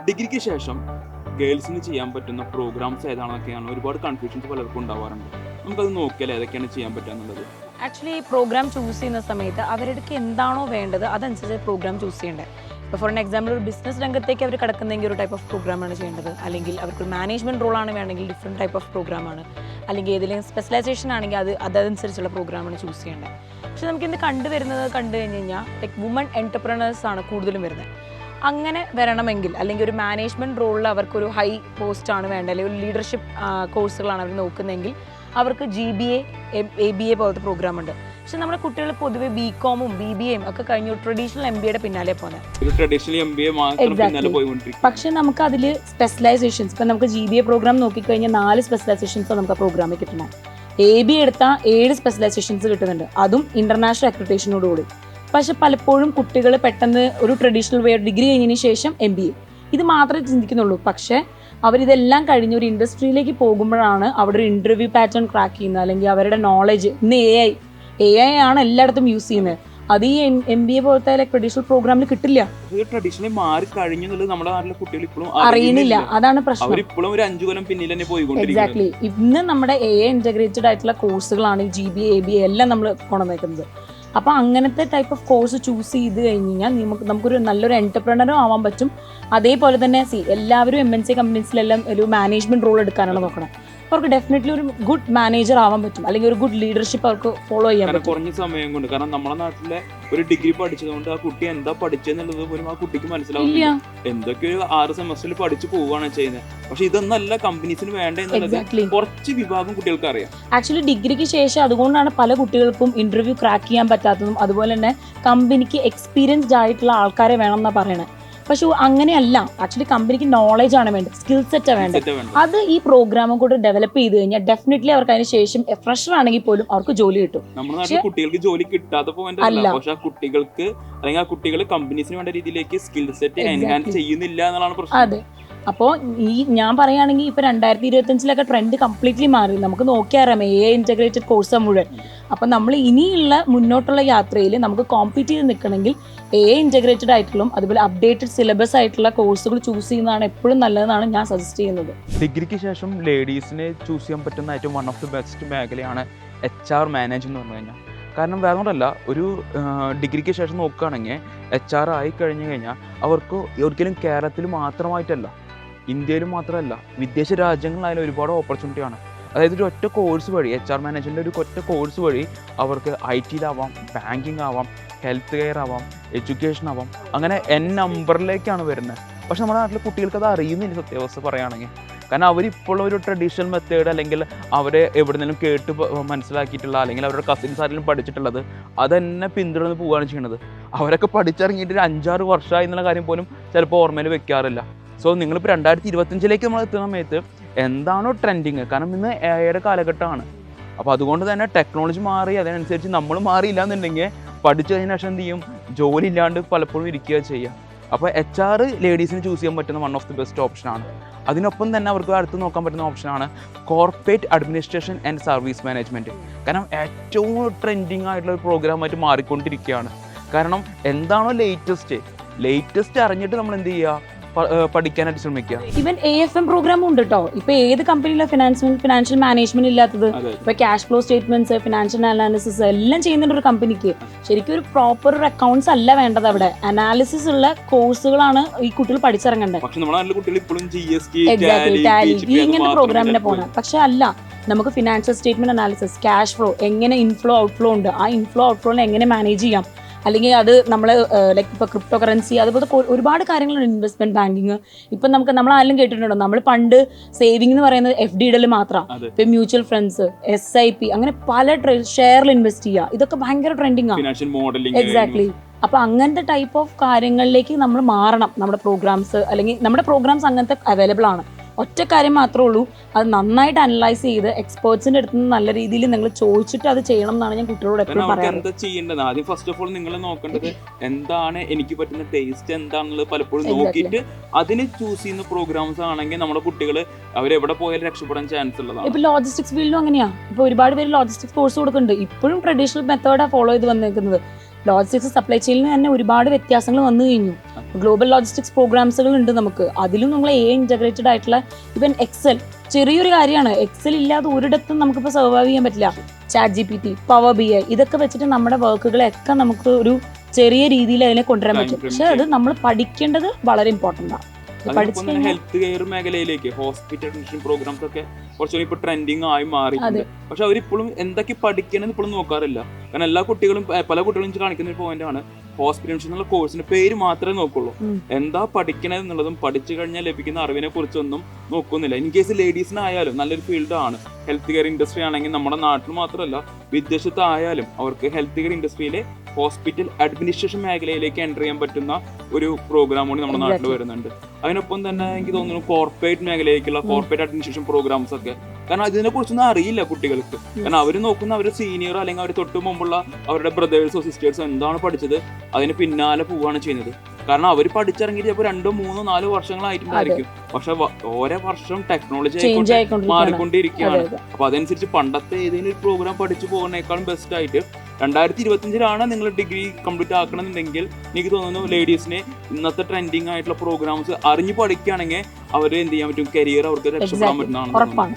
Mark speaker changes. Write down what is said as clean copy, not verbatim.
Speaker 1: ഡിഗ്രിക്ക് ശേഷം ഗേൾസിന് ചെയ്യാൻ പറ്റുന്ന പ്രോഗ്രാംസ് ഏതാണെന്നൊക്കെയാണ് ഒരുപാട് കൺഫ്യൂഷൻസ് പലർക്കും ഉണ്ടാവാറുണ്ട്. നമുക്കത് നോക്കിയാൽ ഏതൊക്കെയാണ് ചെയ്യാൻ പറ്റുക എന്നുള്ളത്.
Speaker 2: ആക്ച്വലി പ്രോഗ്രാം ചൂസ് ചെയ്യുന്ന സമയത്ത് അവരുടെ എന്താണോ വേണ്ടത് അതനുസരിച്ച് പ്രോഗ്രാം ചൂസ് ചെയ്യേണ്ടത്. ഇപ്പോൾ ഫോർ എക്സാമ്പിൾ ഒരു ബിസിനസ് രംഗത്തേക്ക് അവർ കിടക്കുന്നെങ്കിൽ ഒരു ടൈപ്പ് ഓഫ് പ്രോഗ്രാമാണ് ചെയ്യേണ്ടത്, അല്ലെങ്കിൽ അവർക്ക് മാനേജ്മെൻറ്റ് റോളാണ് വേണമെങ്കിൽ ഡിഫറെൻറ്റ് ടൈപ്പ് ഓഫ് പ്രോഗ്രാമാണ്, അല്ലെങ്കിൽ ഏതെങ്കിലും സ്പെഷ്യലൈസേഷൻ ആണെങ്കിൽ അതനുസരിച്ചുള്ള പ്രോഗ്രാമാണ് ചൂസ് ചെയ്യേണ്ടത്. പക്ഷെ നമുക്കിന്ന് കണ്ടു കഴിഞ്ഞ് കഴിഞ്ഞാൽ ലൈക്ക് വുമൺ എൻ്റർപ്രണേഴ്സ് ആണ് കൂടുതലും വരുന്നത്. അങ്ങനെ വരണമെങ്കിൽ അല്ലെങ്കിൽ ഒരു മാനേജ്മെൻറ്റ് റോളിൽ അവർക്കൊരു ഹൈ പോസ്റ്റാണ് വേണ്ടത്, അല്ലെങ്കിൽ ഒരു ലീഡർഷിപ്പ് കോഴ്സുകളാണ് അവർ നോക്കുന്നതെങ്കിൽ അവർക്ക് GBA ABA പോലത്തെ പ്രോഗ്രാം ഉണ്ട്. പക്ഷെ നമ്മുടെ കുട്ടികൾ പൊതുവെ BComഉം BBAയും ഒക്കെ കഴിഞ്ഞു ട്രഡീഷണൽ MBAയുടെ പിന്നാലെ പോകുന്നത്. പക്ഷെ നമുക്ക് അതിൽ സ്പെഷ്യലൈസേഷൻസ്, ഇപ്പം നമുക്ക് GBA പ്രോഗ്രാം നോക്കിക്കഴിഞ്ഞാൽ 4 സ്പെഷ്യലൈസേഷൻസ് നമുക്ക് ആ പ്രോഗ്രാമിൽ കിട്ടണം. ABA എടുത്താൽ 7 സ്പെഷ്യലൈസേഷൻസ് കിട്ടുന്നുണ്ട്, അതും ഇന്റർനാഷണൽ അക്രഡിറ്റേഷനോടുകൂടി. പക്ഷെ പലപ്പോഴും കുട്ടികൾ പെട്ടെന്ന് ഒരു ട്രഡീഷണൽ വേ ഡിഗ്രി കഴിഞ്ഞതിന് ശേഷം MBA ഇത് മാത്രമേ ചിന്തിക്കുന്നുള്ളൂ. പക്ഷേ അവരിതെല്ലാം കഴിഞ്ഞ് ഒരു ഇൻഡസ്ട്രിയിലേക്ക് പോകുമ്പോഴാണ് അവിടെ ഒരു ഇൻ്റർവ്യൂ പാറ്റേൺ ക്രാക്ക് ചെയ്യുന്നത്, അല്ലെങ്കിൽ അവരുടെ നോളജ് ഇന്ന് AI ആണ് എല്ലായിടത്തും യൂസ് ചെയ്യുന്നത്. അത് ഈ MBA പോലത്തെ ട്രഡീഷണൽ പ്രോഗ്രാമിൽ കിട്ടില്ല, അറിയുന്നില്ല. അതാണ് പ്രശ്നം. എക്സാക്ട്ലി. ഇന്ന് നമ്മുടെ AI ഇൻ്റഗ്രേറ്റഡ് ആയിട്ടുള്ള കോഴ്സുകളാണ് ഈ GBA ABA എല്ലാം നമ്മൾ കൊണ്ടുവന്നേക്കുന്നത്. അപ്പോൾ അങ്ങനത്തെ ടൈപ്പ് ഓഫ് കോഴ്സ് ചൂസ് ചെയ്ത് കഴിഞ്ഞ് കഴിഞ്ഞാൽ നമുക്കൊരു നല്ലൊരു എൻ്റർപ്രണറും ആവാൻ പറ്റും. അതേപോലെ തന്നെ എല്ലാവരും MNC കമ്പനീസിലെല്ലാം ഒരു മാനേജ്മെൻറ്റ് റോൾ എടുക്കാനാണ് നോക്കണം. അവർക്ക് ഡെഫിനറ്റ്ലി ഒരു ഗുഡ് മാനേജർ ആവാൻ പറ്റും, അല്ലെങ്കിൽ ഒരു ഗുഡ് ലീഡർഷിപ്പ് അവർക്ക് ഫോളോ ചെയ്യാൻ പറ്റും
Speaker 1: കുറഞ്ഞ സമയം കൊണ്ട്. കാരണം നമ്മുടെ നാട്ടിലെ ഒരു ഡിഗ്രി പഠിച്ചതുകൊണ്ട് ആ കുട്ടി എന്താ പഠിച്ചെന്നുള്ളത് പോലും ആ കുട്ടിക്ക് മനസ്സിലാവില്ല. എന്തൊക്കെ 6 സെമസ്റ്ററിൽ പഠിച്ചു പോവുകയാണ് ചെയ്യുന്നത്. പക്ഷെ ഇതൊന്നല്ല കമ്പനീസിന് വേണ്ട എന്നുള്ളത് കുറച്ച് വിഭാഗം കുട്ടികൾക്ക് അറിയാം.
Speaker 2: ആക്ച്വലി ഡിഗ്രിക്ക് ശേഷം അതുകൊണ്ടാണ് പല കുട്ടികൾക്കും ഇന്റർവ്യൂ ക്രാക്ക് ചെയ്യാൻ പറ്റാത്തതും. അതുപോലെ തന്നെ കമ്പനിക്ക് എക്സ്പീരിയൻസ്ഡ് ആയിട്ടുള്ള ആൾക്കാരെ വേണം എന്നാണ് പറയണത്. പക്ഷെ അങ്ങനെയല്ല, ആക്ച്വലി കമ്പനിക്ക് നോളജ് ആണ് വേണ്ടത്, സ്കിൽ സെറ്റ് വേണ്ടത്. അത് ഈ പ്രോഗ്രാമും കൂടെ ഡെവലപ്പ് ചെയ്ത് കഴിഞ്ഞാൽ ഡെഫിനറ്റ്ലി അവർക്ക് അതിന് ശേഷം ഫ്രഷർ ആണെങ്കിൽ പോലും അവർക്ക് ജോലി കിട്ടും.
Speaker 1: നമ്മുടെ നാട്ടിൽ കുട്ടികൾക്ക് ജോലി കിട്ടാത്തപ്പോൾ പക്ഷെ കുട്ടികൾക്ക് അല്ലെങ്കിൽ ആ കുട്ടികൾ കമ്പനീസിന് വേണ്ട രീതിയിലേക്ക് സ്കിൽ സെറ്റ് എൻഹാൻസ് ചെയ്യുന്നില്ല എന്നുള്ളതാണ് പ്രശ്നം.
Speaker 2: അതെ. അപ്പോൾ ഞാൻ പറയുകയാണെങ്കിൽ ഇപ്പോൾ 2025 ട്രെൻഡ് കംപ്ലീറ്റ്ലി മാറി. നമുക്ക് നോക്കിയറിയാം AI ഇൻ്റഗ്രേറ്റഡ് കോഴ്സ് മുഴുവൻ. അപ്പം നമ്മൾ ഇനിയുള്ള മുന്നോട്ടുള്ള യാത്രയിൽ നമുക്ക് കോമ്പീറ്റ് ചെയ്ത് നിൽക്കണമെങ്കിൽ AI ഇൻ്റഗ്രേറ്റഡ് ആയിട്ടുള്ള അതുപോലെ അപ്ഡേറ്റഡ് സിലബസ് ആയിട്ടുള്ള കോഴ്സുകൾ ചൂസ് ചെയ്യുന്നതാണ് എപ്പോഴും നല്ലതെന്നാണ് ഞാൻ സജസ്റ്റ് ചെയ്യുന്നത്.
Speaker 3: ഡിഗ്രിക്ക് ശേഷം ലേഡീസിനെ ചൂസ് ചെയ്യാൻ പറ്റുന്ന ഏറ്റവും വൺ ഓഫ് ദി ബെസ്റ്റ് മേഖലയാണ് HR മാനേജ് എന്ന് പറഞ്ഞു കഴിഞ്ഞാൽ. കാരണം വേറെ ഒന്നുമല്ല, ഒരു ഡിഗ്രിക്ക് ശേഷം നോക്കുകയാണെങ്കിൽ HR ആയി കഴിഞ്ഞു കഴിഞ്ഞാൽ അവർക്ക് ഒരിക്കലും കേരളത്തിൽ മാത്രമായിട്ടല്ല, ഇന്ത്യയിൽ മാത്രമല്ല, വിദേശ രാജ്യങ്ങളിലായാലും ഒരുപാട് ഓപ്പർച്യൂണിറ്റിയാണ്. അതായത് ഒരു ഒറ്റ കോഴ്സ് വഴി HR മാനേജ്മെൻ്റ് ഒരു ഒറ്റ കോഴ്സ് വഴി അവർക്ക് IT-ലാവാം, ബാങ്കിങ് ആവാം, ഹെൽത്ത് കെയർ ആവാം, എഡ്യൂക്കേഷൻ ആവാം, അങ്ങനെ നമ്പറിലേക്കാണ് വരുന്നത്. പക്ഷെ നമ്മുടെ നാട്ടിലെ കുട്ടികൾക്ക് അത് അറിയുന്നില്ല സത്യാവസ്ഥ പറയുകയാണെങ്കിൽ. കാരണം അവരിപ്പോൾ ഒരു ട്രഡീഷണൽ മെത്തേഡ് അല്ലെങ്കിൽ അവരെ എവിടെന്നെങ്കിലും കേട്ട് മനസ്സിലാക്കിയിട്ടുള്ള അല്ലെങ്കിൽ അവരുടെ കസിൻസ് ആരെങ്കിലും പഠിച്ചിട്ടുള്ളത് അതെന്നെ പിന്തുടർന്ന് പോവുകയാണ് ചെയ്യുന്നത്. അവരൊക്കെ പഠിച്ചിറങ്ങിയിട്ട് ഒരു 5-6 വർഷമായി എന്നുള്ള കാര്യം പോലും ചിലപ്പോൾ ഓർമ്മയിൽ വെക്കാറില്ല. സോ നിങ്ങളിപ്പോൾ 2025 നമ്മൾ എത്തുന്ന സമയത്ത് എന്താണോ ട്രെൻഡിങ്, കാരണം ഇന്ന് AI കാലഘട്ടമാണ്. അപ്പോൾ അതുകൊണ്ട് തന്നെ ടെക്നോളജി മാറി, അതിനനുസരിച്ച് നമ്മൾ മാറിയില്ല എന്നുണ്ടെങ്കിൽ പഠിച്ചു കഴിഞ്ഞ ശേഷം എന്ത് ചെയ്യും, ജോലി ഇല്ലാണ്ട് പലപ്പോഴും ഇരിക്കുക ചെയ്യുക. അപ്പോൾ HR ലേഡീസിന് ചൂസ് ചെയ്യാൻ പറ്റുന്ന വൺ ഓഫ് ദി ബെസ്റ്റ് ഓപ്ഷനാണ്. അതിനൊപ്പം തന്നെ അവർക്ക് അടുത്ത് നോക്കാൻ പറ്റുന്ന ഓപ്ഷനാണ് corporate administration and service management. കാരണം ഏറ്റവും ട്രെൻഡിങ് ആയിട്ടുള്ള ഒരു പ്രോഗ്രാമായിട്ട് മാറിക്കൊണ്ടിരിക്കുകയാണ്. കാരണം എന്താണോ ലേറ്റസ്റ്റ് അറിഞ്ഞിട്ട് നമ്മൾ എന്ത് ചെയ്യുക, പഠിക്കാനായിട്ട് ശ്രമിക്കുക.
Speaker 2: ഈവൻ AFM പ്രോഗ്രാമും ഉണ്ട് കേട്ടോ. ഇപ്പൊ ഏത് കമ്പനിയിലെ ഫിനാൻഷ്യൽ മാനേജ്മെന്റ് ഇല്ലാത്തത്? ഇപ്പൊ cash flow statements, financial analysis എല്ലാം ചെയ്യുന്നുണ്ട് ഒരു കമ്പനിക്ക്. ശരിക്കും ഒരു പ്രോപ്പർ ഒരു അക്കൗണ്ട്സ് അല്ല വേണ്ടത്, അവിടെ അനാലിസിസ് ഉള്ള കോഴ്സുകളാണ് ഈ കുട്ടികൾ പഠിച്ചിറങ്ങേണ്ടത്. ഇങ്ങനത്തെ പ്രോഗ്രാമിനെ പോകണം. പക്ഷെ അല്ല, നമുക്ക് financial statement analysis, cash flow, എങ്ങനെ ഇൻഫ്ലോ ഔട്ട്ഫ്ലോ ഉണ്ട്, ആ ഇൻഫ്ലോ ഔട്ട്ഫ്ലോനെ എങ്ങനെ മാനേജ് ചെയ്യാം, അല്ലെങ്കിൽ അത് നമ്മൾ ലൈക്ക് ഇപ്പോൾ ക്രിപ്റ്റോ കറൻസി, അതുപോലത്തെ ഒരുപാട് കാര്യങ്ങളുണ്ട്, ഇൻവെസ്റ്റ്മെന്റ് ബാങ്കിങ്. ഇപ്പം നമ്മൾ ആരെങ്കിലും കേട്ടിട്ടുണ്ടോ, നമ്മൾ പണ്ട് സേവിംഗ് എന്ന് പറയുന്നത് FD ഇടൽ മാത്രമാണ്. ഇപ്പം മ്യൂച്വൽ ഫണ്ട്സ്, SIP, അങ്ങനെ പല ഷെയറിൽ ഇൻവെസ്റ്റ് ചെയ്യുക, ഇതൊക്കെ ഭയങ്കര ട്രെൻഡിങ് ആണ്. എക്സാക്ട്ലി. അപ്പോൾ അങ്ങനത്തെ ടൈപ്പ് ഓഫ് കാര്യങ്ങളിലേക്ക് നമ്മൾ മാറണം. നമ്മുടെ പ്രോഗ്രാംസ് അങ്ങനത്തെ അവൈലബിൾ ആണ്. ഒറ്റ കാര്യം മാത്രമേ ഉള്ളൂ, അത് നന്നായിട്ട് അനലൈസ് ചെയ്ത് എക്സ്പേർട്സിന്റെ അടുത്ത് നിന്ന് നല്ല രീതിയിൽ നിങ്ങൾ ചോദിച്ചിട്ട് അത് ചെയ്യണം എന്നാണ് ഞാൻ കുട്ടികളോട് എപ്പോഴും പറയാറ്.
Speaker 1: ചെയ്യേണ്ടത് ആദ്യം ഫസ്റ്റ് ഓഫ് ഓൾ നിങ്ങൾ നോക്കേണ്ടത് എന്താണ് എനിക്ക് പറ്റുന്ന ടേസ്റ്റ് എന്താണെന്നുള്ളത് പലപ്പോഴും നോക്കിയിട്ട് അതിന് ചൂസ് ചെയ്യുന്ന പ്രോഗ്രാംസ് ആണെങ്കിൽ നമ്മുടെ കുട്ടികൾ അവരെവിടെ പോയാലും രക്ഷപ്പെടാൻ ചാൻസ് ഉള്ളതാണ്.
Speaker 2: ഇപ്പൊ ലോജിസ്റ്റിക്സ് ഫീൽഡും അങ്ങനെയാ. ഇപ്പൊ ഒരുപാട് പേര് ലോജിസ്റ്റിക്സ് കോഴ്സ് കൊടുക്കുന്നുണ്ട്. ഇപ്പോഴും ട്രഡീഷണൽ മെത്തേഡാണ് ഫോളോ ചെയ്ത് വന്നേക്കുന്നത്. ലോജിസ്റ്റിക്സ് സപ്ലൈ ചെയിനിൽ തന്നെ ഒരുപാട് വ്യത്യാസങ്ങൾ വന്നു കഴിഞ്ഞു. ഗ്ലോബൽ ലോജിസ്റ്റിക്സ് പ്രോഗ്രാംസുകൾ ഉണ്ട് നമുക്ക്. അതിലും നമ്മൾ ഇൻ്റഗ്രേറ്റഡ് ആയിട്ടുള്ള ഇവൻ എക്സൽ ചെറിയൊരു കാര്യമാണ്. എക്സൽ ഇല്ലാതെ ഒരിടത്തും നമുക്കിപ്പോൾ സർവൈവ് ചെയ്യാൻ പറ്റില്ല. ChatGPT, Power BI ഇതൊക്കെ വെച്ചിട്ട് നമ്മുടെ വർക്കുകളെയൊക്കെ നമുക്ക് ഒരു ചെറിയ രീതിയിൽ അതിനെ കൊണ്ടുവരാൻ പറ്റും. പക്ഷെ അത് നമ്മൾ പഠിക്കേണ്ടത് വളരെ ഇമ്പോർട്ടൻ്റ് ആണ്.
Speaker 1: ഹെൽത്ത് കെയർ മേഖലയിലേക്ക് ഹോസ്പിറ്റൽ അഡ്മിഷൻ പ്രോഗ്രാംസ് ഒക്കെ കുറച്ചുകൂടി ഇപ്പൊ ട്രെൻഡിങ് ആയി മാറിയിട്ടുണ്ട്. പക്ഷെ അവരിപ്പോഴും എന്തൊക്കെ പഠിക്കണമെന്ന് ഇപ്പോഴും നോക്കാറില്ല. കാരണം എല്ലാ കുട്ടികളും പല കുട്ടികളും കാണിക്കുന്ന ഒരു പോയിന്റ് ആണ്, ഹോസ്പിറ്റൽ അഡ്മിഷൻ എന്നുള്ള കോഴ്സിന്റെ പേര് മാത്രമേ നോക്കുള്ളൂ. എന്താ പഠിക്കണത് എന്നുള്ളതും പഠിച്ചു കഴിഞ്ഞാൽ ലഭിക്കുന്ന അറിവിനെ കുറിച്ചൊന്നും നോക്കുന്നില്ല. ഇൻ കേസ് ലേഡീസിനായാലും നല്ലൊരു ഫീൽഡാണ് ഹെൽത്ത് കെയർ ഇൻഡസ്ട്രി ആണെങ്കിൽ. നമ്മുടെ നാട്ടിൽ മാത്രമല്ല വിദേശത്തായാലും അവർക്ക് ഹെൽത്ത് കെയർ ഇൻഡസ്ട്രിയിലെ ഹോസ്പിറ്റൽ അഡ്മിനിസ്ട്രേഷൻ മേഖലയിലേക്ക് എൻ്റർ ചെയ്യാൻ പറ്റുന്ന ഒരു പ്രോഗ്രാം കൂടി നമ്മുടെ നാട്ടിൽ വരുന്നുണ്ട്. അതിനൊപ്പം തന്നെ എനിക്ക് തോന്നുന്നു കോർപ്പറേറ്റ് മേഖലയിലേക്കുള്ള കോർപ്പറേറ്റ് അഡ്മിനിസ്ട്രേഷൻ പ്രോഗ്രാംസ് ഒക്കെ. കാരണം ഇതിനെ കുറിച്ചൊന്നും അറിയില്ല കുട്ടികൾക്ക്. കാരണം അവർ നോക്കുന്ന അവരുടെ സീനിയർ അല്ലെങ്കിൽ അവർ തൊട്ട് മുമ്പുള്ള അവരുടെ ബ്രദേഴ്സോ സിസ്റ്റേഴ്സോ എന്താണ് പഠിച്ചത് അതിന് പിന്നാലെ പോവുകയാണ് ചെയ്യുന്നത്. കാരണം അവർ പഠിച്ചിറങ്ങിയിട്ട് ചിലപ്പോൾ 2, 3, 4 വർഷങ്ങളായിട്ടുണ്ടായിരിക്കും. പക്ഷെ ഓരോ വർഷം ടെക്നോളജി മാറിക്കൊണ്ടിരിക്കുകയാണ്. അപ്പൊ അതനുസരിച്ച് പണ്ടത്തെ ഏതെങ്കിലും ഒരു പ്രോഗ്രാം പഠിച്ചു പോകുന്നതിനേക്കാളും ബെസ്റ്റ് ആയിട്ട് 2025 നിങ്ങൾ ഡിഗ്രി കംപ്ലീറ്റ് ആക്കണമെന്നുണ്ടെങ്കിൽ എനിക്ക് തോന്നുന്നു ലേഡീസിനെ ഇന്നത്തെ ട്രെൻഡിങ് ആയിട്ടുള്ള പ്രോഗ്രാംസ് അറിഞ്ഞു പഠിക്കുകയാണെങ്കിൽ അവർ എന്ത് ചെയ്യാൻ പറ്റും, കരിയർ അവർക്ക് രക്ഷപ്പെടാൻ പറ്റുന്നതാണ്.